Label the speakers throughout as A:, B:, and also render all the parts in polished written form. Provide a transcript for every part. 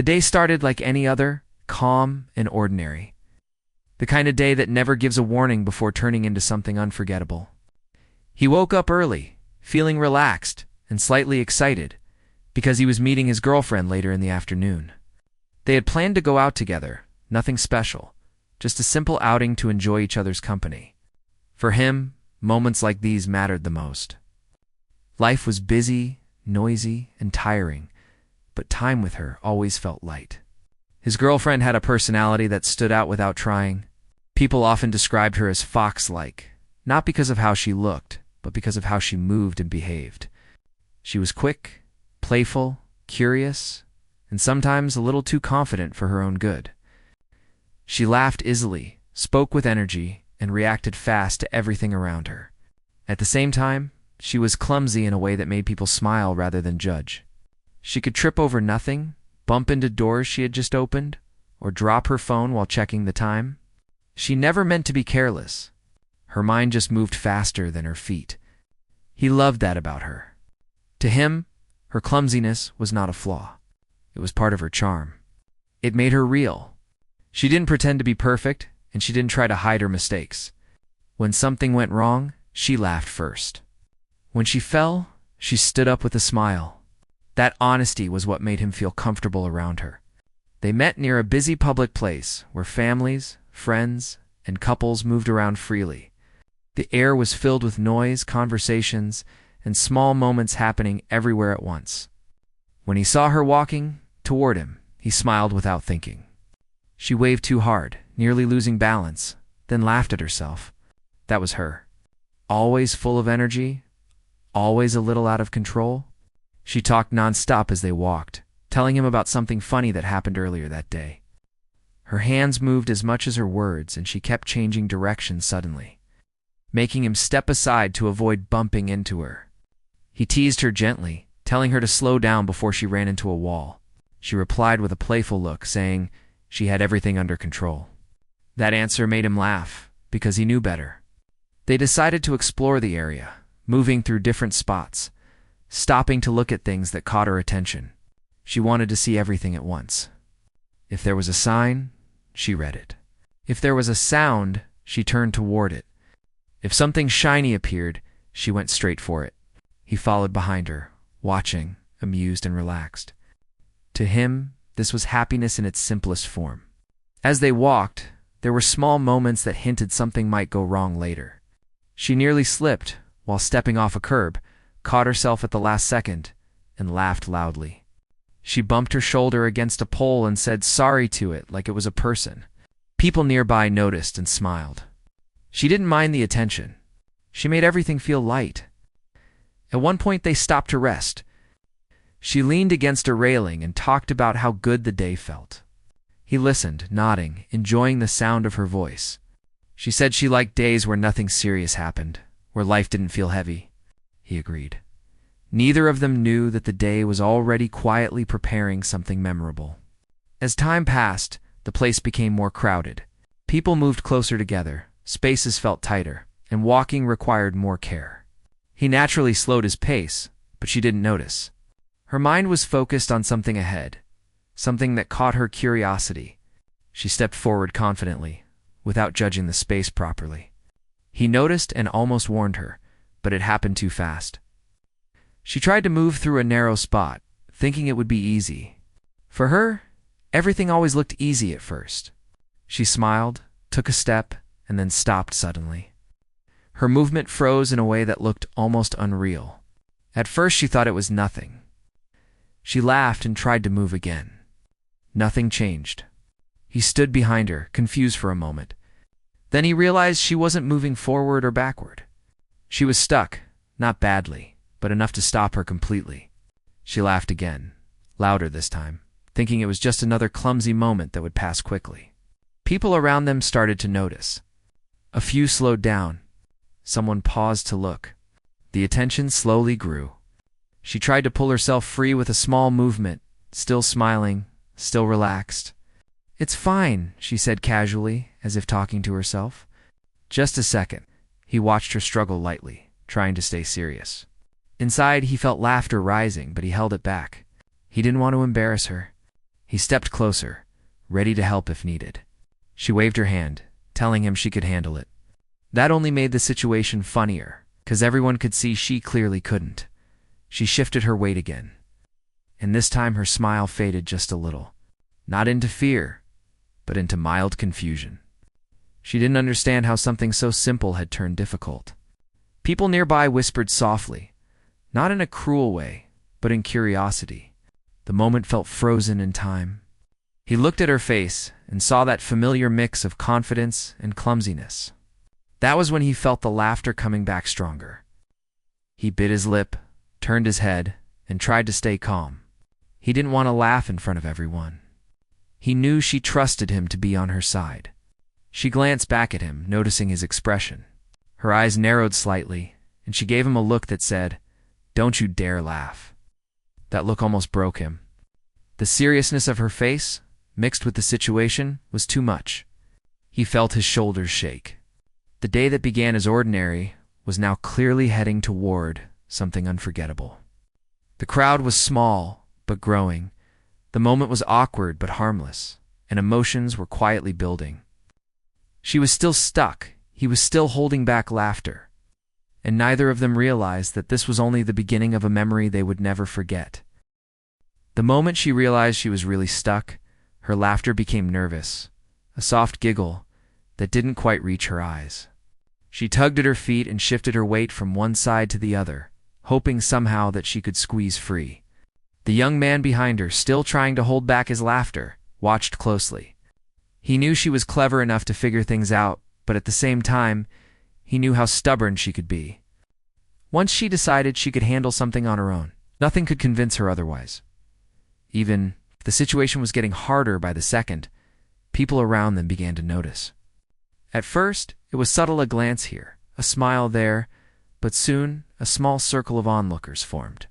A: The day started like any other, calm and ordinary. The kind of day that never gives a warning before turning into something unforgettable. He woke up early, feeling relaxed and slightly excited, because he was meeting his girlfriend later in the afternoon. They had planned to go out together, nothing special, just a simple outing to enjoy each other's company. For him, moments like these mattered the most. Life was busy, noisy, and tiring, but time with her always felt light. His girlfriend had a personality that stood out without trying. People often described her as fox-like, not because of how she looked, but because of how she moved and behaved. She was quick, playful, curious, and sometimes a little too confident for her own good. She laughed easily, spoke with energy, and reacted fast to everything around her. At the same time, she was clumsy in a way that made people smile rather than judge. She could trip over nothing, bump into doors she had just opened, or drop her phone while checking the time. She never meant to be careless. Her mind just moved faster than her feet. He loved that about her. To him, her clumsiness was not a flaw. It was part of her charm. It made her real. She didn't pretend to be perfect, and she didn't try to hide her mistakes. When something went wrong, she laughed first. When she fell, she stood up with a smile. That honesty was what made him feel comfortable around her. They met near a busy public place where families, friends, and couples moved around freely. The air was filled with noise, conversations, and small moments happening everywhere at once. When he saw her walking toward him, he smiled without thinking. She waved too hard, nearly losing balance, then laughed at herself. That was her. Always full of energy, always a little out of control. She talked nonstop as they walked, telling him about something funny that happened earlier that day. Her hands moved as much as her words, and she kept changing direction suddenly, making him step aside to avoid bumping into her. He teased her gently, telling her to slow down before she ran into a wall. She replied with a playful look, saying she had everything under control. That answer made him laugh, because he knew better. They decided to explore the area, moving through different spots, stopping to look at things that caught her attention. She wanted to see everything at once. If there was a sign, she read it. If there was a sound, she turned toward it. If something shiny appeared, she went straight for it. He followed behind her, watching, amused and relaxed. To him, this was happiness in its simplest form. As they walked, there were small moments that hinted something might go wrong later. She nearly slipped while stepping off a curb, caught herself at the last second, and laughed loudly. She bumped her shoulder against a pole and said sorry to it like it was a person. People nearby noticed and smiled. She didn't mind the attention. She made everything feel light. At one point they stopped to rest. She leaned against a railing and talked about how good the day felt. He listened, nodding, enjoying the sound of her voice. She said she liked days where nothing serious happened, where life didn't feel heavy. He agreed. Neither of them knew that the day was already quietly preparing something memorable. As time passed, the place became more crowded. People moved closer together, spaces felt tighter, and walking required more care. He naturally slowed his pace, but she didn't notice. Her mind was focused on something ahead, something that caught her curiosity. She stepped forward confidently, without judging the space properly. He noticed and almost warned her, but it happened too fast. She tried to move through a narrow spot, thinking it would be easy. For her, everything always looked easy at first. She smiled, took a step, and then stopped suddenly. Her movement froze in a way that looked almost unreal. At first she thought it was nothing. She laughed and tried to move again. Nothing changed. He stood behind her, confused for a moment. Then he realized she wasn't moving forward or backward. She was stuck, not badly, but enough to stop her completely. She laughed again, louder this time, thinking it was just another clumsy moment that would pass quickly. People around them started to notice. A few slowed down. Someone paused to look. The attention slowly grew. She tried to pull herself free with a small movement, still smiling, still relaxed. "It's fine," she said casually, as if talking to herself. Just a second. He watched her struggle lightly, trying to stay serious. Inside, he felt laughter rising, but he held it back. He didn't want to embarrass her. He stepped closer, ready to help if needed. She waved her hand, telling him she could handle it. That only made the situation funnier, because everyone could see she clearly couldn't. She shifted her weight again, and this time her smile faded just a little. Not into fear, but into mild confusion. She didn't understand how something so simple had turned difficult. People nearby whispered softly, not in a cruel way, but in curiosity. The moment felt frozen in time. He looked at her face and saw that familiar mix of confidence and clumsiness. That was when he felt the laughter coming back stronger. He bit his lip, turned his head, and tried to stay calm. He didn't want to laugh in front of everyone. He knew she trusted him to be on her side. She glanced back at him, noticing his expression. Her eyes narrowed slightly, and she gave him a look that said, "Don't you dare laugh." That look almost broke him. The seriousness of her face, mixed with the situation, was too much. He felt his shoulders shake. The day that began as ordinary was now clearly heading toward something unforgettable. The crowd was small, but growing. The moment was awkward but harmless, and emotions were quietly building. She was still stuck, he was still holding back laughter, and neither of them realized that this was only the beginning of a memory they would never forget. The moment she realized she was really stuck, her laughter became nervous, a soft giggle that didn't quite reach her eyes. She tugged at her feet and shifted her weight from one side to the other, hoping somehow that she could squeeze free. The young man behind her, still trying to hold back his laughter, watched closely. He knew she was clever enough to figure things out, but at the same time, he knew how stubborn she could be. Once she decided she could handle something on her own, nothing could convince her otherwise. Even if the situation was getting harder by the second, people around them began to notice. At first, it was subtle, a glance here, a smile there, but soon a small circle of onlookers formed.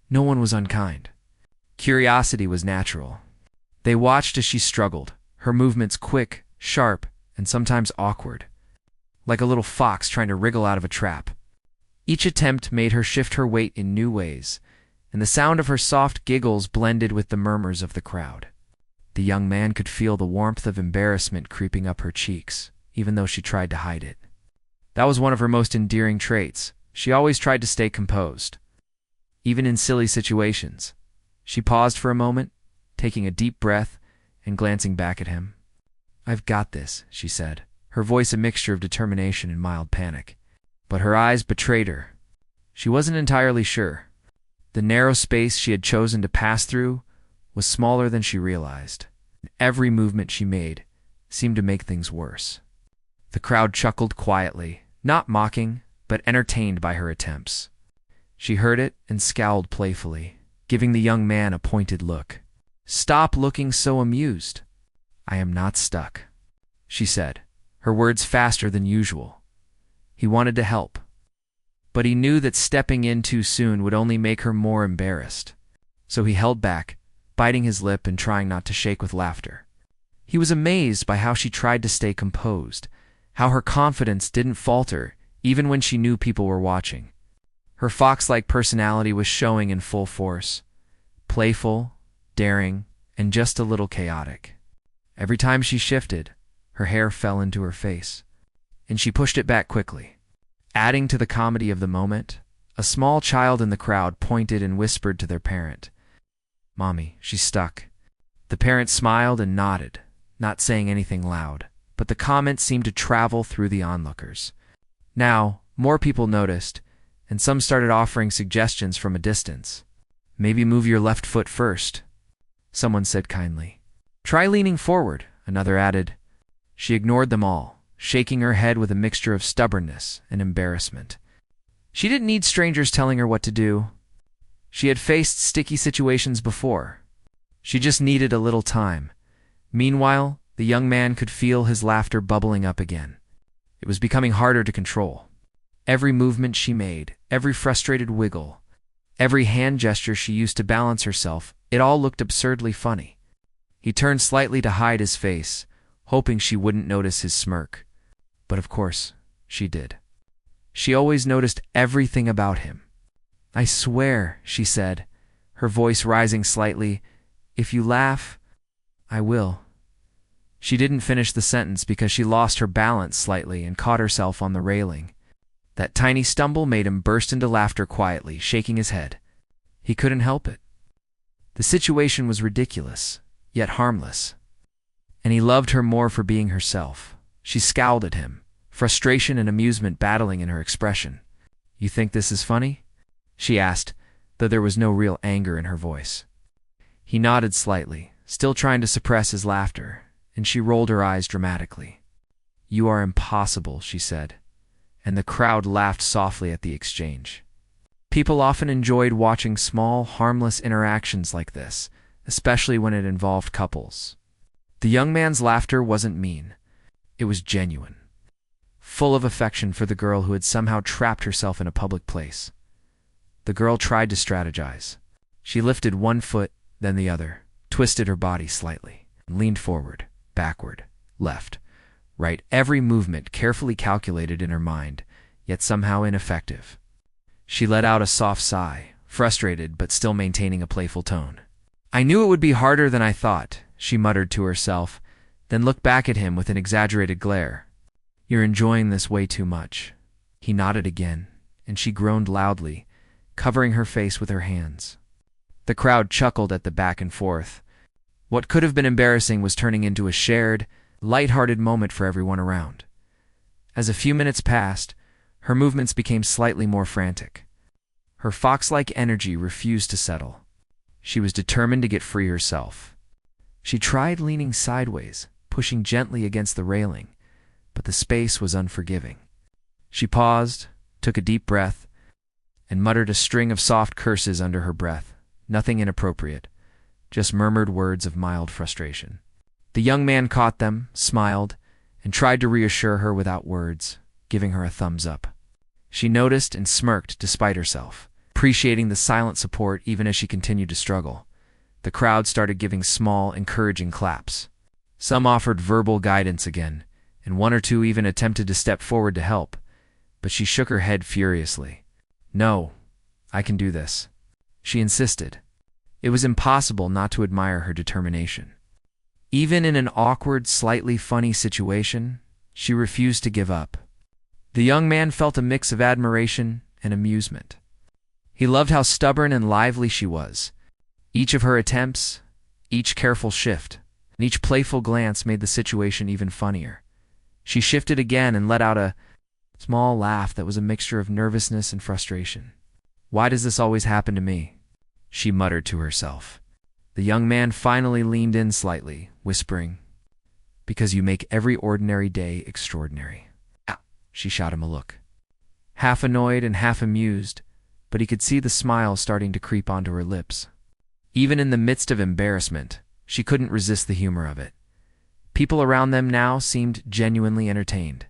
A: No one was unkind. Curiosity was natural. They watched as she struggled, her movements quick, sharp, and sometimes awkward, like a little fox trying to wriggle out of a trap. Each attempt made her shift her weight in new ways, and the sound of her soft giggles blended with the murmurs of the crowd. The young man could feel the warmth of embarrassment creeping up her cheeks, even though she tried to hide it. That was one of her most endearing traits. She always tried to stay composed, even in silly situations. She paused for a moment, taking a deep breath and glancing back at him. "I've got this," she said, her voice a mixture of determination and mild panic. But her eyes betrayed her. She wasn't entirely sure. The narrow space she had chosen to pass through was smaller than she realized. Every movement she made seemed to make things worse. The crowd chuckled quietly, not mocking, but entertained by her attempts. She heard it and scowled playfully, giving the young man a pointed look. "Stop looking so amused. I am not stuck," she said, her words faster than usual. He wanted to help, but he knew that stepping in too soon would only make her more embarrassed. So he held back, biting his lip and trying not to shake with laughter. He was amazed by how she tried to stay composed, how her confidence didn't falter even when she knew people were watching. Her fox-like personality was showing in full force, playful, daring, and just a little chaotic. Every time she shifted, her hair fell into her face, and she pushed it back quickly. Adding to the comedy of the moment, a small child in the crowd pointed and whispered to their parent, "Mommy, she's stuck." The parent smiled and nodded, not saying anything loud, but the comment seemed to travel through the onlookers. Now, more people noticed, and some started offering suggestions from a distance. "Maybe move your left foot first," someone said kindly. "Try leaning forward," another added. She ignored them all, shaking her head with a mixture of stubbornness and embarrassment. She didn't need strangers telling her what to do. She had faced sticky situations before. She just needed a little time. Meanwhile, the young man could feel his laughter bubbling up again. It was becoming harder to control. Every movement she made, every frustrated wiggle, every hand gesture she used to balance herself, it all looked absurdly funny. He turned slightly to hide his face, hoping she wouldn't notice his smirk. But of course, she did. She always noticed everything about him. "I swear," she said, her voice rising slightly, "if you laugh, I will." She didn't finish the sentence because she lost her balance slightly and caught herself on the railing. That tiny stumble made him burst into laughter quietly, shaking his head. He couldn't help it. The situation was ridiculous, yet harmless. And he loved her more for being herself. She scowled at him, frustration and amusement battling in her expression. "You think this is funny?" she asked, though there was no real anger in her voice. He nodded slightly, still trying to suppress his laughter, and she rolled her eyes dramatically. "You are impossible," she said, and the crowd laughed softly at the exchange. People often enjoyed watching small, harmless interactions like this, especially when it involved couples. The young man's laughter wasn't mean. It was genuine, full of affection for the girl who had somehow trapped herself in a public place. The girl tried to strategize. She lifted one foot, then the other, twisted her body slightly, and leaned forward, backward, left, right, every movement carefully calculated in her mind, yet somehow ineffective. She let out a soft sigh, frustrated but still maintaining a playful tone. "I knew it would be harder than I thought," she muttered to herself, then looked back at him with an exaggerated glare. "You're enjoying this way too much." He nodded again, and she groaned loudly, covering her face with her hands. The crowd chuckled at the back and forth. What could have been embarrassing was turning into a shared, light-hearted moment for everyone around. As a few minutes passed, her movements became slightly more frantic. Her fox-like energy refused to settle. She was determined to get free herself. She tried leaning sideways, pushing gently against the railing, but the space was unforgiving. She paused, took a deep breath, and muttered a string of soft curses under her breath, nothing inappropriate, just murmured words of mild frustration. The young man caught them, smiled, and tried to reassure her without words, giving her a thumbs up. She noticed and smirked despite herself, appreciating the silent support even as she continued to struggle. The crowd started giving small, encouraging claps. Some offered verbal guidance again, and one or two even attempted to step forward to help, but she shook her head furiously. "No, I can do this," she insisted. It was impossible not to admire her determination. Even in an awkward, slightly funny situation, she refused to give up. The young man felt a mix of admiration and amusement. He loved how stubborn and lively she was. Each of her attempts, each careful shift, and each playful glance made the situation even funnier. She shifted again and let out a small laugh that was a mixture of nervousness and frustration. "Why does this always happen to me?" she muttered to herself. The young man finally leaned in slightly, whispering, "Because you make every ordinary day extraordinary." She shot him a look. Half annoyed and half amused, but he could see the smile starting to creep onto her lips. Even in the midst of embarrassment, she couldn't resist the humor of it. People around them now seemed genuinely entertained.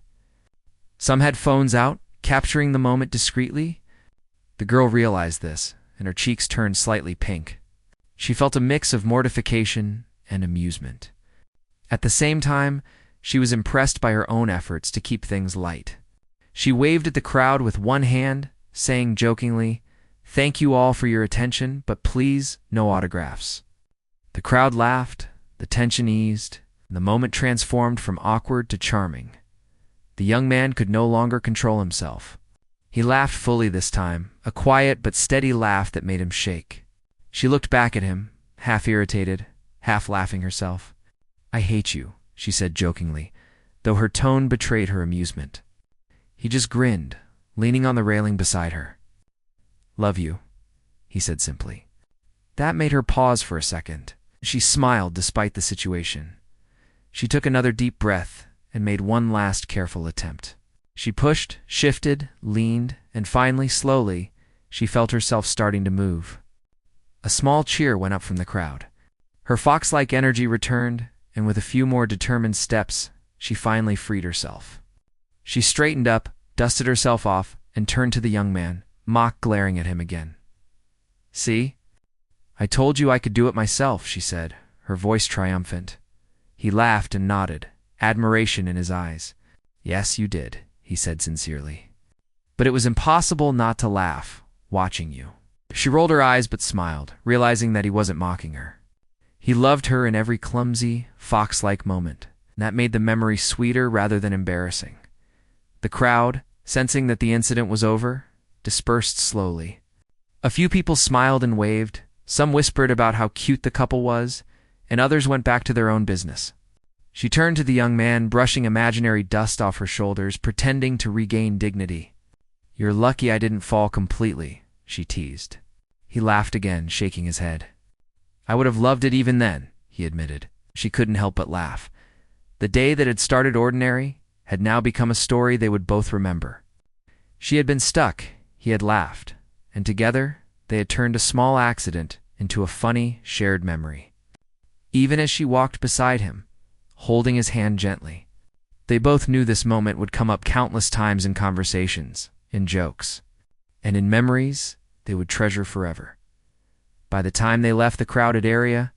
A: Some had phones out, capturing the moment discreetly. The girl realized this, and her cheeks turned slightly pink. She felt a mix of mortification and amusement. At the same time, she was impressed by her own efforts to keep things light. She waved at the crowd with one hand, saying jokingly, "Thank you all for your attention, but please, no autographs." The crowd laughed, the tension eased, and the moment transformed from awkward to charming. The young man could no longer control himself. He laughed fully this time, a quiet but steady laugh that made him shake. She looked back at him, half irritated, half laughing herself. "I hate you," she said jokingly, though her tone betrayed her amusement. He just grinned, leaning on the railing beside her. "Love you," he said simply. That made her pause for a second. She smiled despite the situation. She took another deep breath and made one last careful attempt. She pushed, shifted, leaned, and finally, slowly, she felt herself starting to move. A small cheer went up from the crowd. Her fox-like energy returned, and with a few more determined steps, she finally freed herself. She straightened up, dusted herself off, and turned to the young man, mock glaring at him again. "See? I told you I could do it myself," she said, her voice triumphant. He laughed and nodded, admiration in his eyes. "Yes, you did," he said sincerely. "But it was impossible not to laugh, watching you." She rolled her eyes but smiled, realizing that he wasn't mocking her. He loved her in every clumsy, fox-like moment, and that made the memory sweeter rather than embarrassing. The crowd, sensing that the incident was over, dispersed slowly. A few people smiled and waved, some whispered about how cute the couple was, and others went back to their own business. She turned to the young man, brushing imaginary dust off her shoulders, pretending to regain dignity. "You're lucky I didn't fall completely," she teased. He laughed again, shaking his head. "I would have loved it even then," he admitted. She couldn't help but laugh. The day that had started ordinary had now become a story they would both remember. She had been stuck, he had laughed, and together they had turned a small accident into a funny, shared memory. Even as she walked beside him, holding his hand gently, they both knew this moment would come up countless times in conversations, in jokes, and in memories they would treasure forever. By the time they left the crowded area,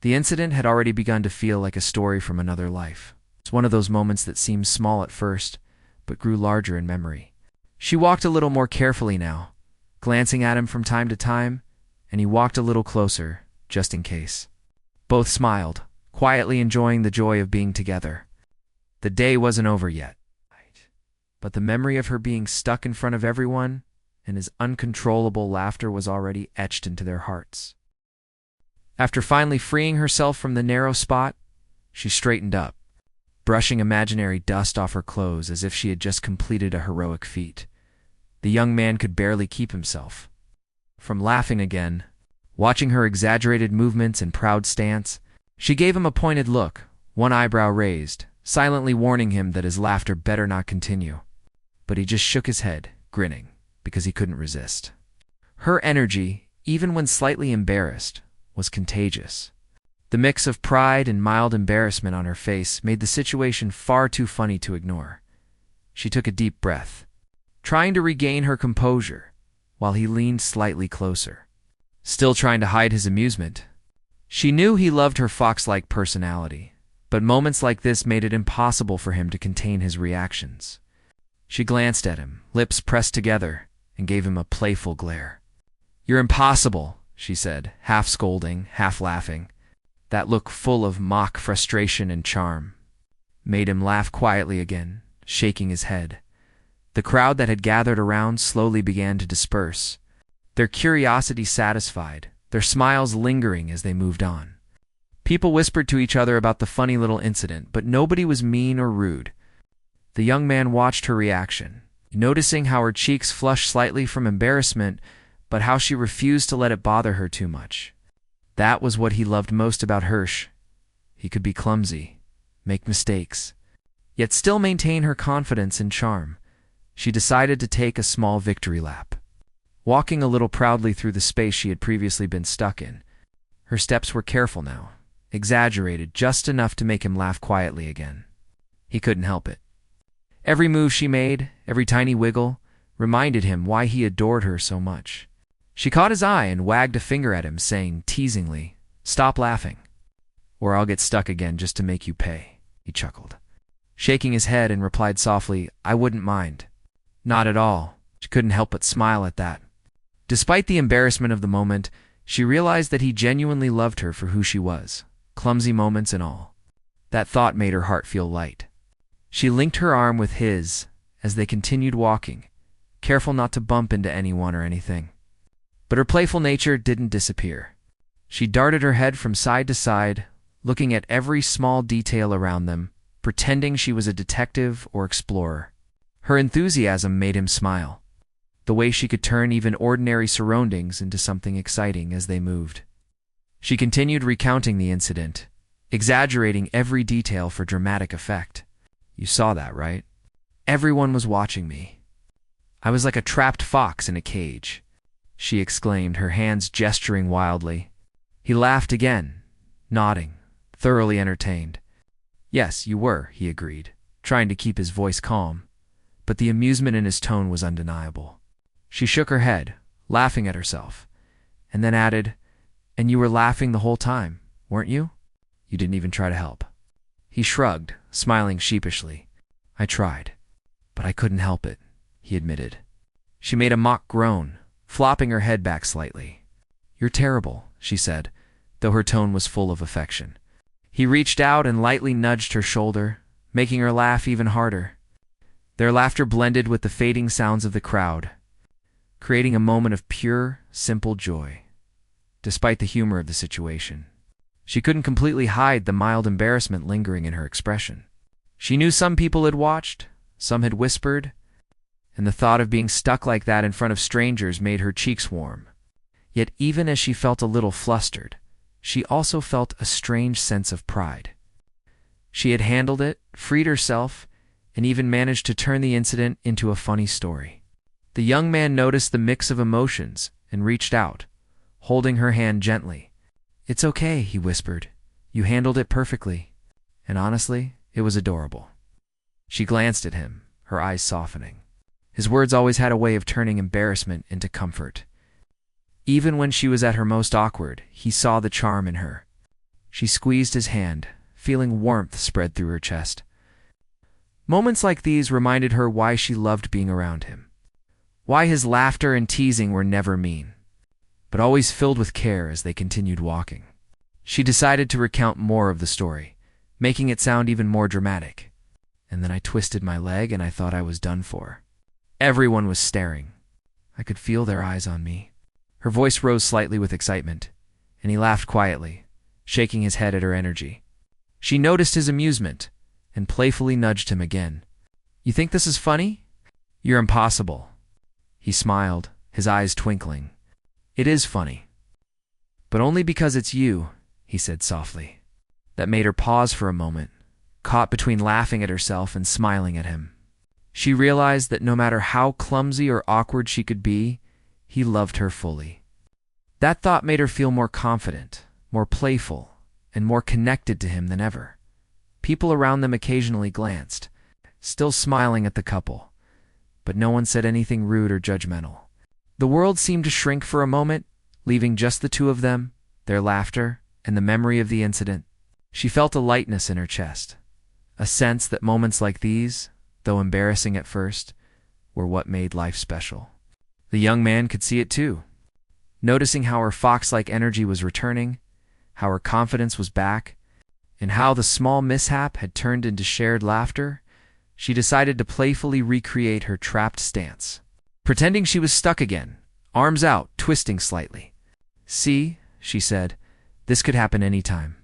A: the incident had already begun to feel like a story from another life. It's one of those moments that seemed small at first, but grew larger in memory. She walked a little more carefully now, glancing at him from time to time, and he walked a little closer, just in case. Both smiled, quietly enjoying the joy of being together. The day wasn't over yet, but the memory of her being stuck in front of everyone and his uncontrollable laughter was already etched into their hearts. After finally freeing herself from the narrow spot, she straightened up, brushing imaginary dust off her clothes as if she had just completed a heroic feat. The young man could barely keep himself from laughing again. Watching her exaggerated movements and proud stance, she gave him a pointed look, one eyebrow raised, silently warning him that his laughter better not continue. But he just shook his head, grinning, because he couldn't resist. Her energy, even when slightly embarrassed, was contagious. The mix of pride and mild embarrassment on her face made the situation far too funny to ignore. She took a deep breath, trying to regain her composure, while he leaned slightly closer, still trying to hide his amusement. She knew he loved her fox-like personality, but moments like this made it impossible for him to contain his reactions. She glanced at him, lips pressed together, and gave him a playful glare. "You're impossible," she said, half scolding, half laughing. That look, full of mock frustration and charm, made him laugh quietly again, shaking his head. The crowd that had gathered around slowly began to disperse, their curiosity satisfied, their smiles lingering as they moved on. People whispered to each other about the funny little incident, but nobody was mean or rude. The young man watched her reaction, noticing how her cheeks flushed slightly from embarrassment, but how she refused to let it bother her too much. That was what he loved most about Hirsch. He could be clumsy, make mistakes, yet still maintain her confidence and charm. She decided to take a small victory lap, walking a little proudly through the space she had previously been stuck in. Her steps were careful now, exaggerated just enough to make him laugh quietly again. He couldn't help it. Every move she made, every tiny wiggle, reminded him why he adored her so much. She caught his eye and wagged a finger at him, saying teasingly, "Stop laughing, or I'll get stuck again just to make you pay." He chuckled, shaking his head, and replied softly, "I wouldn't mind." "Not at all." She couldn't help but smile at that. Despite the embarrassment of the moment, she realized that he genuinely loved her for who she was, clumsy moments and all. That thought made her heart feel light. She linked her arm with his as they continued walking, careful not to bump into anyone or anything. But her playful nature didn't disappear. She darted her head from side to side, looking at every small detail around them, pretending she was a detective or explorer. Her enthusiasm made him smile, the way she could turn even ordinary surroundings into something exciting as they moved. She continued recounting the incident, exaggerating every detail for dramatic effect. "You saw that, right? Everyone was watching me. I was like a trapped fox in a cage," she exclaimed, her hands gesturing wildly. He laughed again, nodding, thoroughly entertained. "Yes, you were," he agreed, trying to keep his voice calm, but the amusement in his tone was undeniable. She shook her head, laughing at herself, and then added, "And you were laughing the whole time, weren't you? You didn't even try to help." He shrugged, smiling sheepishly. "I tried, but I couldn't help it," he admitted. She made a mock groan, flopping her head back slightly. "You're terrible," she said, though her tone was full of affection. He reached out and lightly nudged her shoulder, making her laugh even harder. Their laughter blended with the fading sounds of the crowd, creating a moment of pure, simple joy. Despite the humor of the situation, she couldn't completely hide the mild embarrassment lingering in her expression. She knew some people had watched, some had whispered, and the thought of being stuck like that in front of strangers made her cheeks warm. Yet even as she felt a little flustered, she also felt a strange sense of pride. She had handled it, freed herself, and even managed to turn the incident into a funny story. The young man noticed the mix of emotions and reached out, holding her hand gently. "It's okay," he whispered. "You handled it perfectly." And honestly, it was adorable. She glanced at him, her eyes softening. His words always had a way of turning embarrassment into comfort. Even when she was at her most awkward, he saw the charm in her. She squeezed his hand, feeling warmth spread through her chest. Moments like these reminded her why she loved being around him. Why his laughter and teasing were never mean, but always filled with care as they continued walking. She decided to recount more of the story, making it sound even more dramatic. "And then I twisted my leg and I thought I was done for." Everyone was staring. I could feel their eyes on me. Her voice rose slightly with excitement, and he laughed quietly, shaking his head at her energy. She noticed his amusement and playfully nudged him again. "You think this is funny? You're impossible." He smiled, his eyes twinkling. "It is funny. But only because it's you," he said softly. That made her pause for a moment, caught between laughing at herself and smiling at him. She realized that no matter how clumsy or awkward she could be, he loved her fully. That thought made her feel more confident, more playful, and more connected to him than ever. People around them occasionally glanced, still smiling at the couple, but no one said anything rude or judgmental. The world seemed to shrink for a moment, leaving just the two of them, their laughter, and the memory of the incident. She felt a lightness in her chest, a sense that moments like these, though embarrassing at first, were what made life special. The young man could see it too. Noticing how her fox-like energy was returning, how her confidence was back, and how the small mishap had turned into shared laughter, she decided to playfully recreate her trapped stance. Pretending she was stuck again, arms out, twisting slightly. "See," she said, "this could happen any time."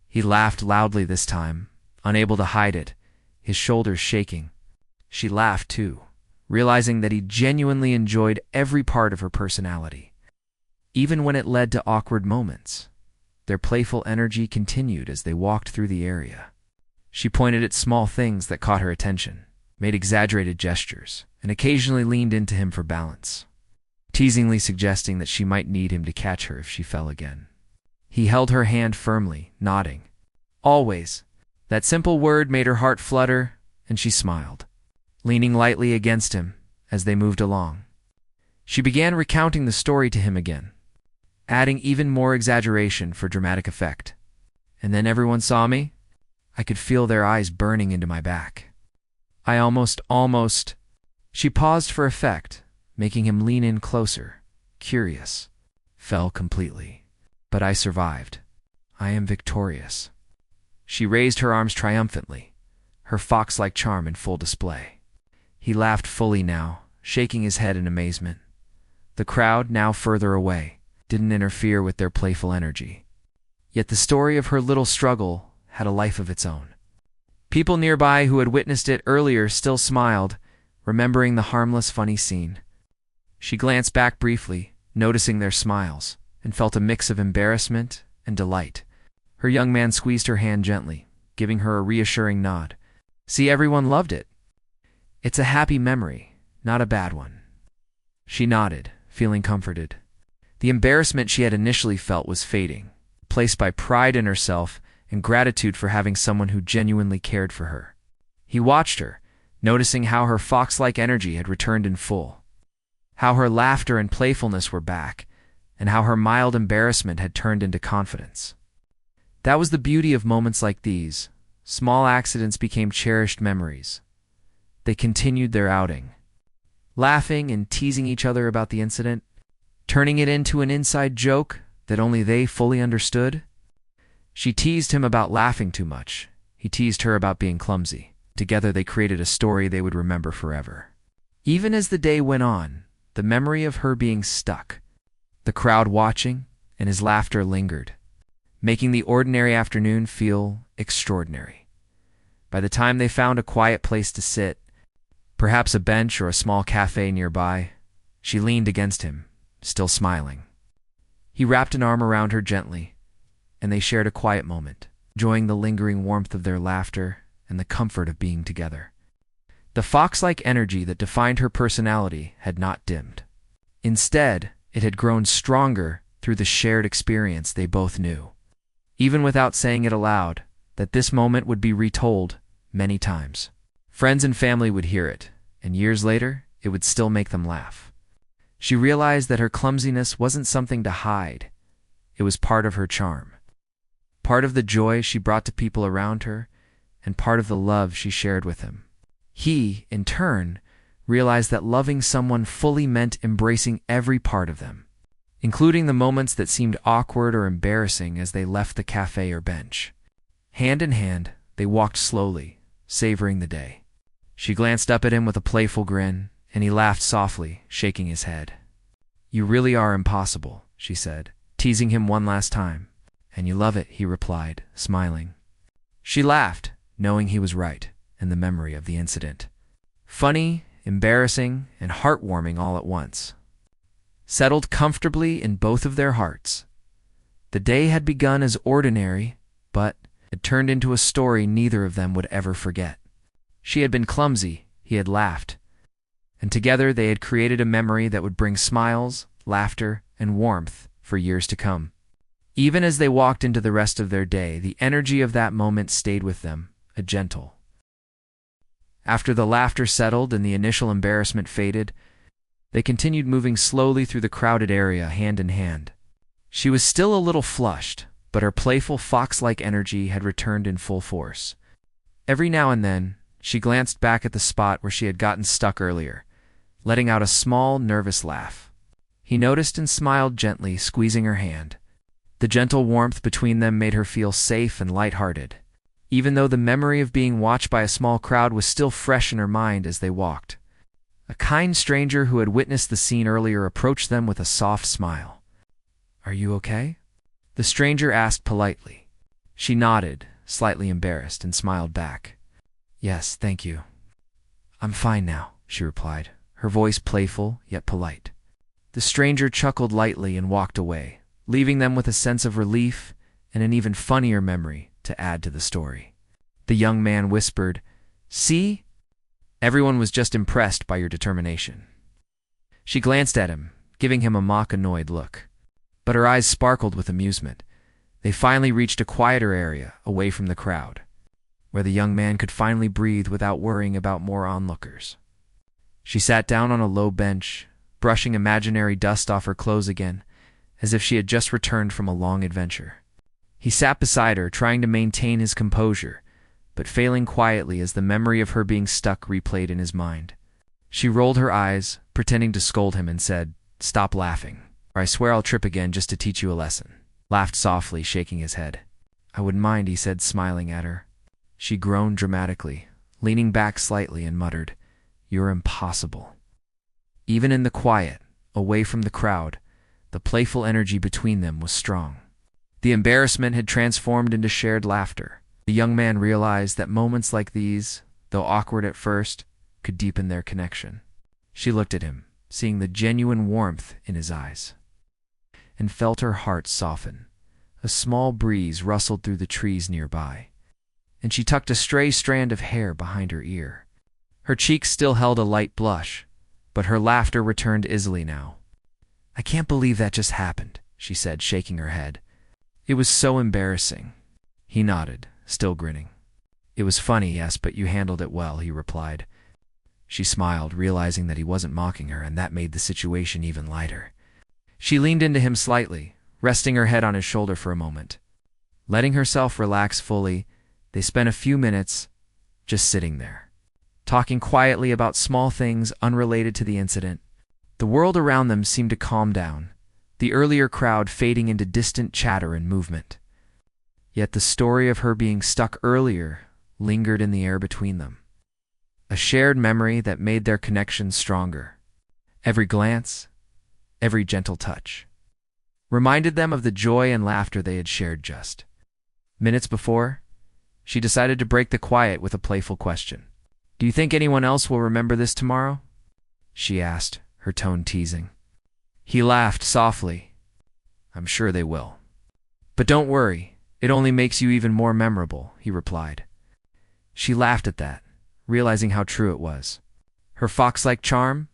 A: He laughed loudly this time, unable to hide it, his shoulders shaking. She laughed too, realizing that he genuinely enjoyed every part of her personality. Even when it led to awkward moments, their playful energy continued as they walked through the area. She pointed at small things that caught her attention, made exaggerated gestures, and occasionally leaned into him for balance, teasingly suggesting that she might need him to catch her if she fell again. He held her hand firmly, nodding. "Always." That simple word made her heart flutter, and she smiled, leaning lightly against him as they moved along. She began recounting the story to him again, adding even more exaggeration for dramatic effect. "And then everyone saw me. I could feel their eyes burning into my back. I almost... She paused for effect, making him lean in closer, curious. "Fell completely. But I survived. I am victorious." She raised her arms triumphantly, her fox-like charm in full display. He laughed fully now, shaking his head in amazement. The crowd, now further away, didn't interfere with their playful energy. Yet the story of her little struggle had a life of its own. People nearby who had witnessed it earlier still smiled, remembering the harmless, funny scene. She glanced back briefly, noticing their smiles, and felt a mix of embarrassment and delight. Her young man squeezed her hand gently, giving her a reassuring nod. "See, everyone loved it. It's a happy memory, not a bad one." She nodded, feeling comforted. The embarrassment she had initially felt was fading, replaced by pride in herself and gratitude for having someone who genuinely cared for her. He watched her, noticing how her fox-like energy had returned in full, how her laughter and playfulness were back, and how her mild embarrassment had turned into confidence. That was the beauty of moments like these. Small accidents became cherished memories. They continued their outing, laughing and teasing each other about the incident, turning it into an inside joke that only they fully understood. She teased him about laughing too much. He teased her about being clumsy. Together they created a story they would remember forever. Even as the day went on, the memory of her being stuck, the crowd watching, and his laughter lingered, making the ordinary afternoon feel extraordinary. By the time they found a quiet place to sit, perhaps a bench or a small cafe nearby, she leaned against him, still smiling. He wrapped an arm around her gently, and they shared a quiet moment, enjoying the lingering warmth of their laughter and the comfort of being together. The fox-like energy that defined her personality had not dimmed. Instead, it had grown stronger through the shared experience they both knew, even without saying it aloud, that this moment would be retold many times. Friends and family would hear it, and years later, it would still make them laugh. She realized that her clumsiness wasn't something to hide. It was part of her charm, part of the joy she brought to people around her, and part of the love she shared with him. He, in turn, realized that loving someone fully meant embracing every part of them, including the moments that seemed awkward or embarrassing as they left the cafe or bench. Hand in hand, they walked slowly, savoring the day. She glanced up at him with a playful grin, and he laughed softly, shaking his head. "You really are impossible," she said, teasing him one last time. "And you love it," he replied, smiling. She laughed, knowing he was right, and the memory of the incident. Funny, embarrassing, and heartwarming all at once, settled comfortably in both of their hearts. The day had begun as ordinary, but it turned into a story neither of them would ever forget. She had been clumsy, he had laughed, and together they had created a memory that would bring smiles, laughter, and warmth for years to come. Even as they walked into the rest of their day, the energy of that moment stayed with them, a gentle. After the laughter settled and the initial embarrassment faded, they continued moving slowly through the crowded area, hand in hand. She was still a little flushed, but her playful fox-like energy had returned in full force. Every now and then, she glanced back at the spot where she had gotten stuck earlier, letting out a small, nervous laugh. He noticed and smiled gently, squeezing her hand. The gentle warmth between them made her feel safe and lighthearted, even though the memory of being watched by a small crowd was still fresh in her mind as they walked. A kind stranger who had witnessed the scene earlier approached them with a soft smile. "Are you okay?" the stranger asked politely. She nodded, slightly embarrassed, and smiled back. "Yes, thank you. I'm fine now," she replied, her voice playful yet polite. The stranger chuckled lightly and walked away, leaving them with a sense of relief and an even funnier memory to add to the story. The young man whispered, "See? Everyone was just impressed by your determination." She glanced at him, giving him a mock-annoyed look, but her eyes sparkled with amusement. They finally reached a quieter area, away from the crowd, where the young man could finally breathe without worrying about more onlookers. She sat down on a low bench, brushing imaginary dust off her clothes again, as if she had just returned from a long adventure. He sat beside her, trying to maintain his composure, but failing quietly as the memory of her being stuck replayed in his mind. She rolled her eyes, pretending to scold him, and said, "Stop laughing, or I swear I'll trip again just to teach you a lesson." Laughed softly, shaking his head. "I wouldn't mind," he said, smiling at her. She groaned dramatically, leaning back slightly, and muttered, "You're impossible." Even in the quiet, away from the crowd, the playful energy between them was strong. The embarrassment had transformed into shared laughter. The young man realized that moments like these, though awkward at first, could deepen their connection. She looked at him, seeing the genuine warmth in his eyes, and felt her heart soften. A small breeze rustled through the trees nearby, and she tucked a stray strand of hair behind her ear. Her cheeks still held a light blush, but her laughter returned easily now. "I can't believe that just happened," she said, shaking her head. "It was so embarrassing." He nodded, still grinning. "It was funny, yes, but you handled it well," he replied. She smiled, realizing that he wasn't mocking her, and that made the situation even lighter. She leaned into him slightly, resting her head on his shoulder for a moment. Letting herself relax fully, they spent a few minutes just sitting there, talking quietly about small things unrelated to the incident. The world around them seemed to calm down, the earlier crowd fading into distant chatter and movement. Yet the story of her being stuck earlier lingered in the air between them, a shared memory that made their connection stronger. Every glance, every gentle touch, reminded them of the joy and laughter they had shared just minutes before. She decided to break the quiet with a playful question. "Do you think anyone else will remember this tomorrow?" she asked, her tone teasing. He laughed softly. "I'm sure they will. But don't worry, it only makes you even more memorable," he replied. She laughed at that, realizing how true it was. Her fox-like charm,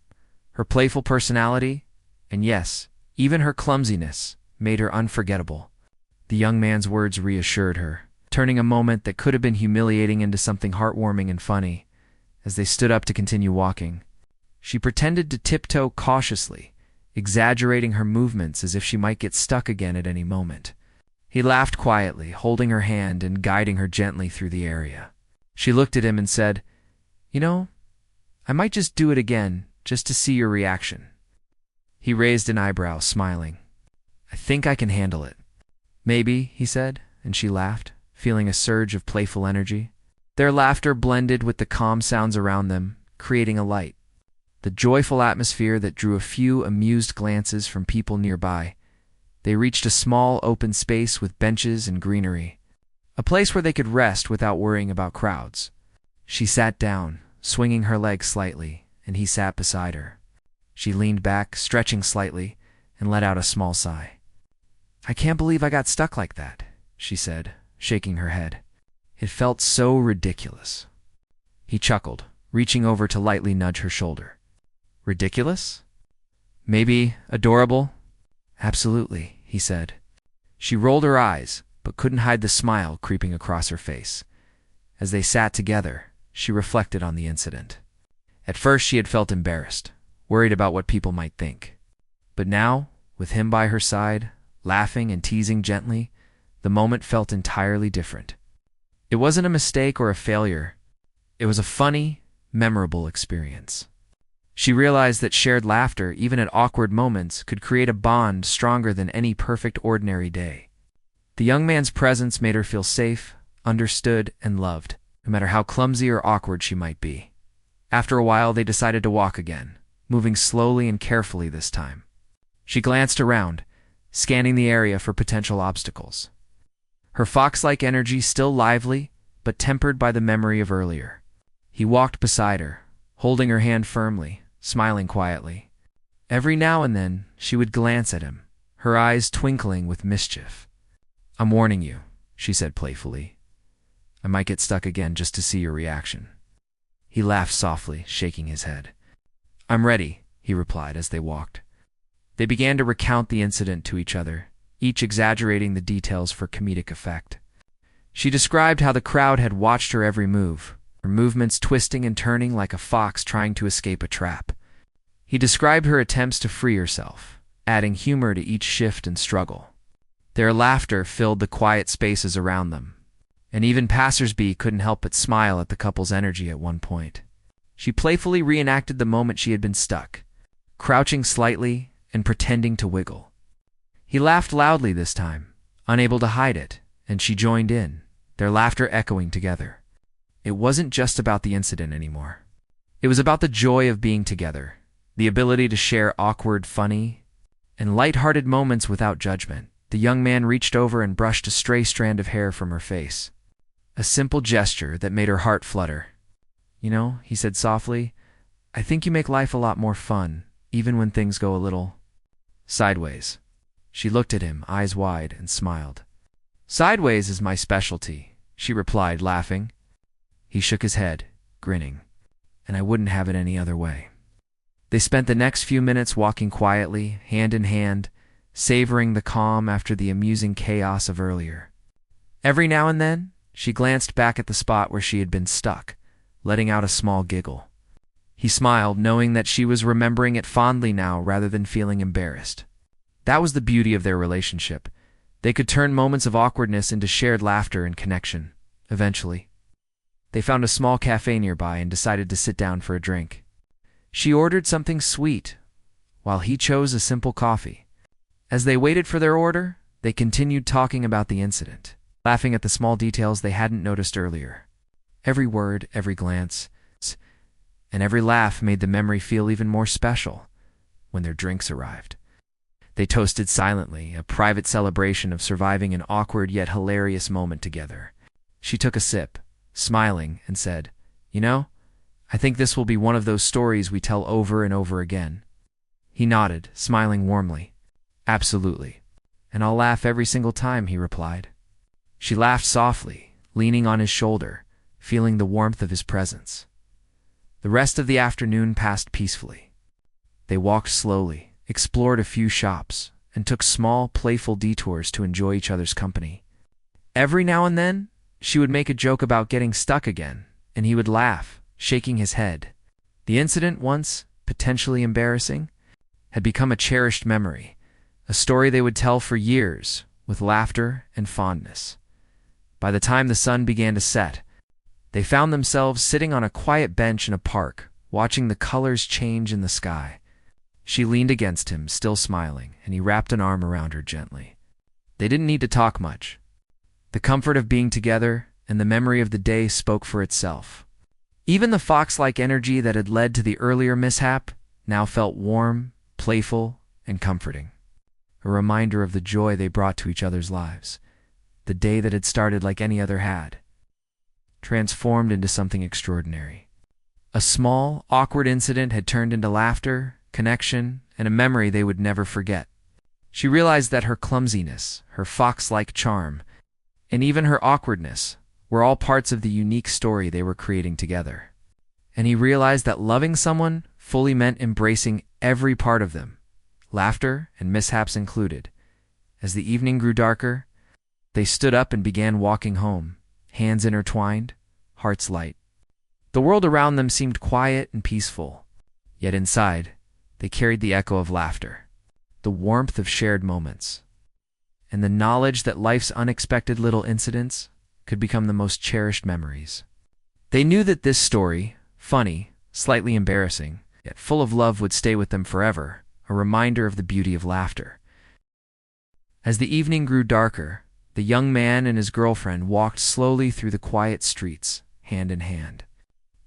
A: her playful personality, and yes, even her clumsiness made her unforgettable. The young man's words reassured her, turning a moment that could have been humiliating into something heartwarming and funny. As they stood up to continue walking, she pretended to tiptoe cautiously, exaggerating her movements as if she might get stuck again at any moment. He laughed quietly, holding her hand and guiding her gently through the area. She looked at him and said, "You know, I might just do it again, just to see your reaction." He raised an eyebrow, smiling. "I think I can handle it." "Maybe," he said, and she laughed, feeling a surge of playful energy. Their laughter blended with the calm sounds around them, creating a light, the joyful atmosphere that drew a few amused glances from people nearby. They reached a small open space with benches and greenery, a place where they could rest without worrying about crowds. She sat down, swinging her legs slightly, and he sat beside her. She leaned back, stretching slightly, and let out a small sigh. "I can't believe I got stuck like that," she said, shaking her head. "It felt so ridiculous." He chuckled, reaching over to lightly nudge her shoulder. "Ridiculous? Maybe adorable?" "Absolutely," he said. She rolled her eyes, but couldn't hide the smile creeping across her face. As they sat together, she reflected on the incident. At first she had felt embarrassed, worried about what people might think. But now, with him by her side, laughing and teasing gently, the moment felt entirely different. It wasn't a mistake or a failure. It was a funny, memorable experience. She realized that shared laughter, even at awkward moments, could create a bond stronger than any perfect ordinary day. The young man's presence made her feel safe, understood, and loved, no matter how clumsy or awkward she might be. After a while, they decided to walk again, moving slowly and carefully this time. She glanced around, scanning the area for potential obstacles. Her fox-like energy still lively, but tempered by the memory of earlier. He walked beside her, holding her hand firmly, smiling quietly. Every now and then, she would glance at him, her eyes twinkling with mischief. "I'm warning you," she said playfully. "I might get stuck again just to see your reaction." He laughed softly, shaking his head. "I'm ready," he replied as they walked. They began to recount the incident to each other, each exaggerating the details for comedic effect. She described how the crowd had watched her every move, her movements twisting and turning like a fox trying to escape a trap. He described her attempts to free herself, adding humor to each shift and struggle. Their laughter filled the quiet spaces around them, and even passers-by couldn't help but smile at the couple's energy at one point. She playfully reenacted the moment she had been stuck, crouching slightly and pretending to wiggle. He laughed loudly this time, unable to hide it, and she joined in, their laughter echoing together. It wasn't just about the incident anymore. It was about the joy of being together, the ability to share awkward, funny, and light-hearted moments without judgment. The young man reached over and brushed a stray strand of hair from her face, a simple gesture that made her heart flutter. "You know," he said softly, "I think you make life a lot more fun, even when things go a little sideways." She looked at him, eyes wide, and smiled. "Sideways is my specialty," she replied, laughing. He shook his head, grinning. "And I wouldn't have it any other way." They spent the next few minutes walking quietly, hand in hand, savoring the calm after the amusing chaos of earlier. Every now and then, she glanced back at the spot where she had been stuck, letting out a small giggle. He smiled, knowing that she was remembering it fondly now rather than feeling embarrassed. That was the beauty of their relationship. They could turn moments of awkwardness into shared laughter and connection, eventually. They found a small cafe nearby and decided to sit down for a drink. She ordered something sweet, while he chose a simple coffee. As they waited for their order, they continued talking about the incident. laughing at the small details they hadn't noticed earlier. Every word, every glance, and every laugh made the memory feel even more special. When their drinks arrived, they toasted silently, a private celebration of surviving an awkward yet hilarious moment together. She took a sip, smiling, and said, "You know, I think this will be one of those stories we tell over and over again." He nodded, smiling warmly. "Absolutely. And I'll laugh every single time," he replied. She laughed softly, leaning on his shoulder, feeling the warmth of his presence. The rest of the afternoon passed peacefully. They walked slowly, explored a few shops, and took small, playful detours to enjoy each other's company. Every now and then, she would make a joke about getting stuck again, and he would laugh, shaking his head. The incident, once potentially embarrassing, had become a cherished memory, a story they would tell for years, with laughter and fondness. By the time the sun began to set, they found themselves sitting on a quiet bench in a park, watching the colors change in the sky. She leaned against him, still smiling, and he wrapped an arm around her gently. They didn't need to talk much. The comfort of being together and the memory of the day spoke for itself. Even the fox-like energy that had led to the earlier mishap now felt warm, playful, and comforting. A reminder of the joy they brought to each other's lives. The day that had started like any other had, transformed into something extraordinary. A small, awkward incident had turned into laughter, connection, and a memory they would never forget. She realized that her clumsiness, her fox-like charm, and even her awkwardness were all parts of the unique story they were creating together. And he realized that loving someone fully meant embracing every part of them, laughter and mishaps included. As the evening grew darker, they stood up and began walking home, hands intertwined, hearts light. The world around them seemed quiet and peaceful, yet inside, they carried the echo of laughter, the warmth of shared moments, and the knowledge that life's unexpected little incidents could become the most cherished memories. They knew that this story, funny, slightly embarrassing, yet full of love, would stay with them forever, a reminder of the beauty of laughter. As the evening grew darker, the young man and his girlfriend walked slowly through the quiet streets, hand in hand.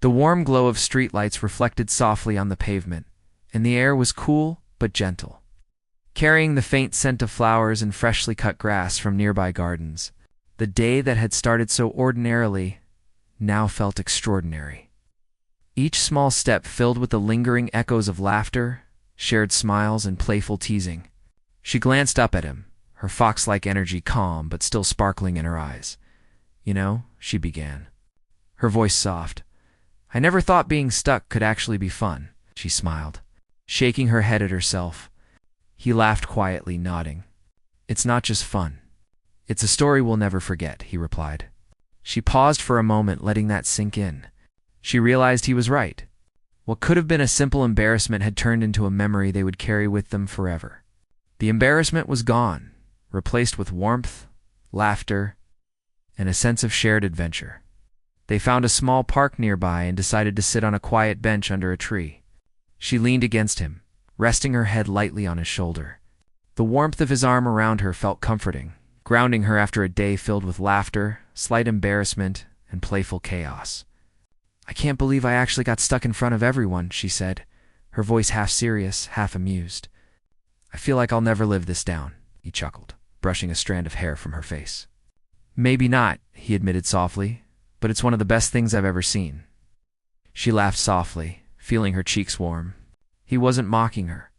A: The warm glow of streetlights reflected softly on the pavement, and the air was cool but gentle. Carrying the faint scent of flowers and freshly cut grass from nearby gardens, the day that had started so ordinarily now felt extraordinary. Each small step filled with the lingering echoes of laughter, shared smiles, and playful teasing. She glanced up at him, her fox-like energy calm but still sparkling in her eyes. "You know," she began, her voice soft, "I never thought being stuck could actually be fun." She smiled, shaking her head at herself. He laughed quietly, nodding. "It's not just fun. It's a story we'll never forget," he replied. She paused for a moment, letting that sink in. She realized he was right. What could have been a simple embarrassment had turned into a memory they would carry with them forever. The embarrassment was gone, replaced with warmth, laughter, and a sense of shared adventure. They found a small park nearby and decided to sit on a quiet bench under a tree. She leaned against him, resting her head lightly on his shoulder. The warmth of his arm around her felt comforting, grounding her after a day filled with laughter, slight embarrassment, and playful chaos. "I can't believe I actually got stuck in front of everyone," she said, her voice half serious, half amused. "I feel like I'll never live this down," he chuckled, brushing a strand of hair from her face. "Maybe not," he admitted softly, "but it's one of the best things I've ever seen." She laughed softly, feeling her cheeks warm. He wasn't mocking her.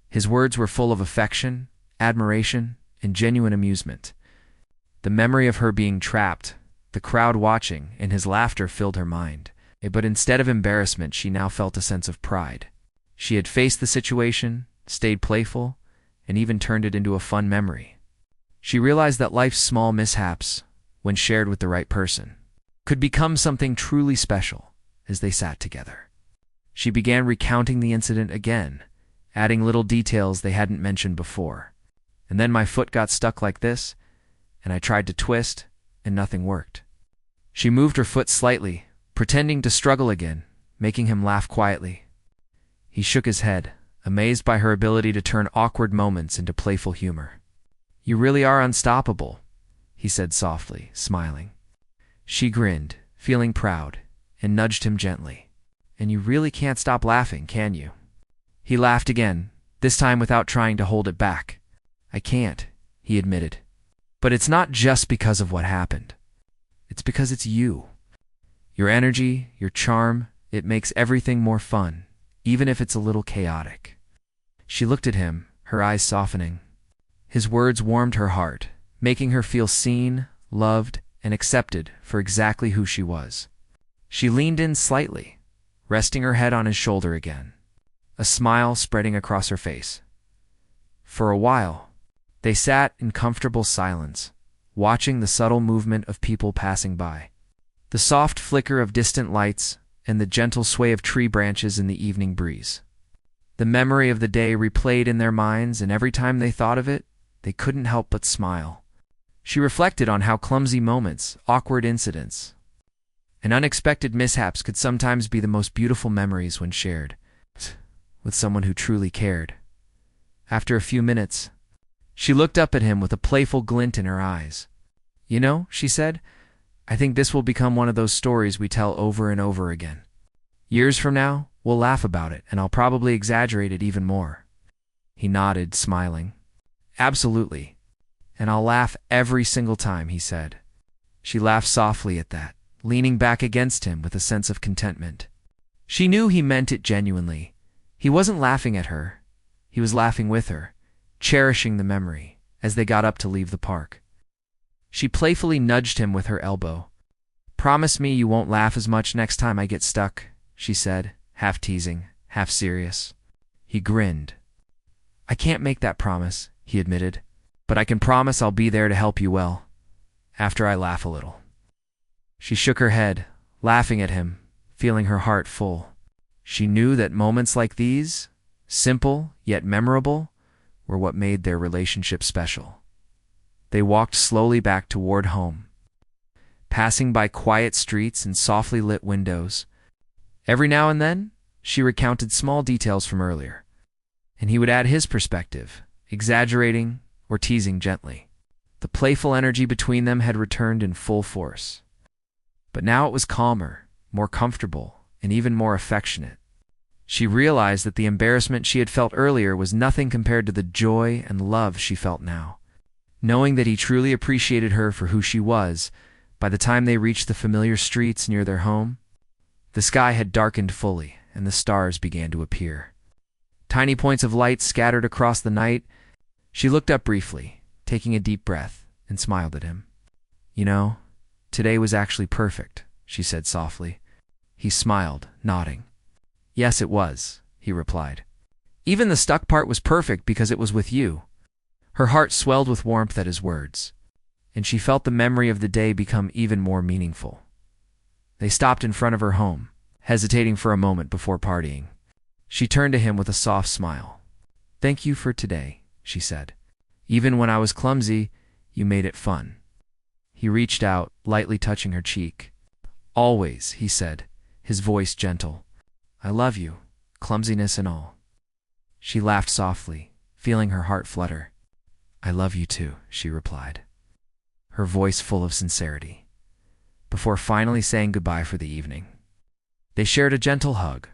A: His words were full of affection, admiration, and genuine amusement. The memory of her being trapped, the crowd watching, and his laughter filled her mind. But instead of embarrassment, she now felt a sense of pride. She had faced the situation, stayed playful, and even turned it into a fun memory. She realized that life's small mishaps, when shared with the right person, could become something truly special. As they sat together, she began recounting the incident again, adding little details they hadn't mentioned before. "And then my foot got stuck like this, and I tried to twist, and nothing worked." She moved her foot slightly, pretending to struggle again, making him laugh quietly. He shook his head, amazed by her ability to turn awkward moments into playful humor. "You really are unstoppable," he said softly, smiling. She grinned, feeling proud, and nudged him gently. And you really can't stop laughing, can you? He laughed again, this time without trying to hold it back. I can't, he admitted. But it's not just because of what happened. It's because it's you. Your energy, your charm, it makes everything more fun, even if it's a little chaotic. She looked at him, her eyes softening. His words warmed her heart, making her feel seen, loved, and accepted for exactly who she was. She leaned in slightly, resting her head on his shoulder again, a smile spreading across her face. For a while, they sat in comfortable silence, watching the subtle movement of people passing by. The soft flicker of distant lights and the gentle sway of tree branches in the evening breeze. The memory of the day replayed in their minds, and every time they thought of it, they couldn't help but smile. She reflected on how clumsy moments, awkward incidents, and unexpected mishaps could sometimes be the most beautiful memories when shared with someone who truly cared. After a few minutes, she looked up at him with a playful glint in her eyes. You know, she said, I think this will become one of those stories we tell over and over again. Years from now, we'll laugh about it, and I'll probably exaggerate it even more. He nodded, smiling. Absolutely. And I'll laugh every single time, he said. She laughed softly at that, leaning back against him with a sense of contentment. She knew he meant it genuinely. He wasn't laughing at her. He was laughing with her, cherishing the memory, as they got up to leave the park. She playfully nudged him with her elbow. Promise me you won't laugh as much next time I get stuck, she said, half teasing, half serious. He grinned. I can't make that promise, he admitted, but I can promise I'll be there to help you well, after I laugh a little. She shook her head, laughing at him, feeling her heart full. She knew that moments like these, simple yet memorable, were what made their relationship special. They walked slowly back toward home, passing by quiet streets and softly lit windows. Every now and then, she recounted small details from earlier, and he would add his perspective, exaggerating or teasing gently. The playful energy between them had returned in full force. But now it was calmer, more comfortable, and even more affectionate. She realized that the embarrassment she had felt earlier was nothing compared to the joy and love she felt now. Knowing that he truly appreciated her for who she was, by the time they reached the familiar streets near their home, the sky had darkened fully, and the stars began to appear. Tiny points of light scattered across the night. She looked up briefly, taking a deep breath, and smiled at him. You know, today was actually perfect, she said softly. He smiled, nodding. Yes, it was, he replied. Even the stuck part was perfect because it was with you. Her heart swelled with warmth at his words, and she felt the memory of the day become even more meaningful. They stopped in front of her home, hesitating for a moment before partying. She turned to him with a soft smile. Thank you for today, she said. Even when I was clumsy, you made it fun. He reached out, lightly touching her cheek. Always, he said, his voice gentle. I love you, clumsiness and all. She laughed softly, feeling her heart flutter. I love you too, she replied, her voice full of sincerity, before finally saying goodbye for the evening. They shared a gentle hug,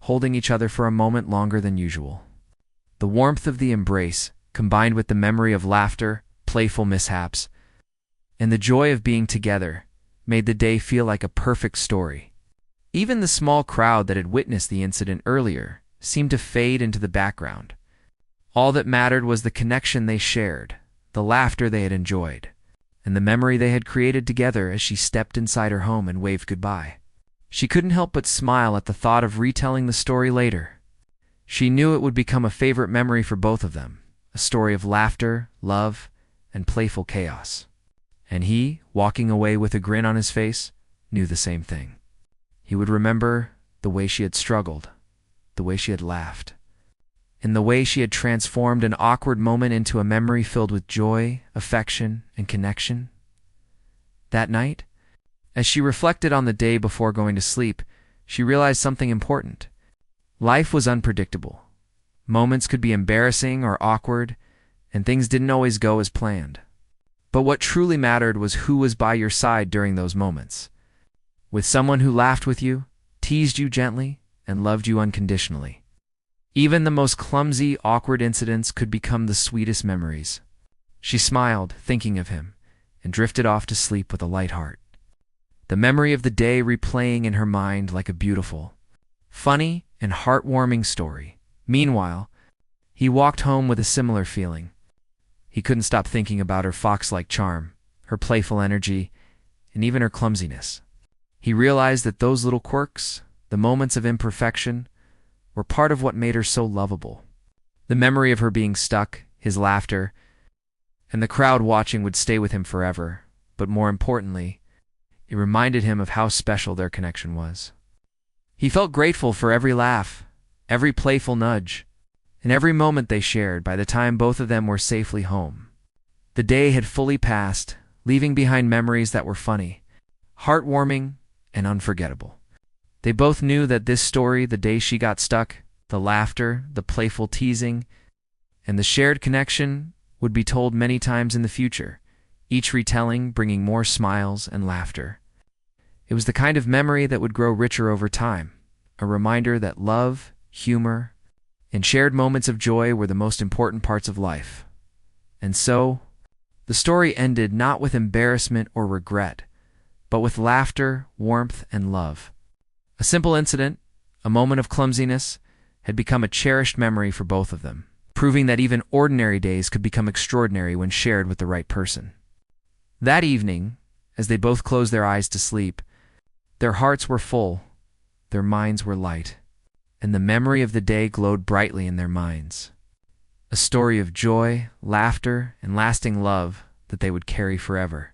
A: holding each other for a moment longer than usual. The warmth of the embrace, combined with the memory of laughter, playful mishaps, and the joy of being together, made the day feel like a perfect story. Even the small crowd that had witnessed the incident earlier seemed to fade into the background. All that mattered was the connection they shared, the laughter they had enjoyed, and the memory they had created together as she stepped inside her home and waved goodbye. She couldn't help but smile at the thought of retelling the story later. She knew it would become a favorite memory for both of them, a story of laughter, love, and playful chaos. And he, walking away with a grin on his face, knew the same thing. He would remember the way she had struggled, the way she had laughed, and the way she had transformed an awkward moment into a memory filled with joy, affection, and connection. That night, as she reflected on the day before going to sleep, she realized something important. Life was unpredictable. Moments could be embarrassing or awkward, and things didn't always go as planned. But what truly mattered was who was by your side during those moments. With someone who laughed with you, teased you gently, and loved you unconditionally. Even the most clumsy, awkward incidents could become the sweetest memories. She smiled, thinking of him, and drifted off to sleep with a light heart. The memory of the day replaying in her mind like a beautiful, funny, and heartwarming story. Meanwhile, he walked home with a similar feeling. He couldn't stop thinking about her fox-like charm, her playful energy, and even her clumsiness. He realized that those little quirks, the moments of imperfection, were part of what made her so lovable. The memory of her being stuck, his laughter, and the crowd watching would stay with him forever, but more importantly, it reminded him of how special their connection was. He felt grateful for every laugh, every playful nudge, and every moment they shared by the time both of them were safely home. The day had fully passed, leaving behind memories that were funny, heartwarming, and unforgettable. They both knew that this story, the day she got stuck, the laughter, the playful teasing, and the shared connection would be told many times in the future, each retelling bringing more smiles and laughter. It was the kind of memory that would grow richer over time, a reminder that love, humor, and shared moments of joy were the most important parts of life. And so, the story ended not with embarrassment or regret, but with laughter, warmth, and love. A simple incident, a moment of clumsiness, had become a cherished memory for both of them, proving that even ordinary days could become extraordinary when shared with the right person. That evening, as they both closed their eyes to sleep, their hearts were full, their minds were light, and the memory of the day glowed brightly in their minds. A story of joy, laughter, and lasting love that they would carry forever.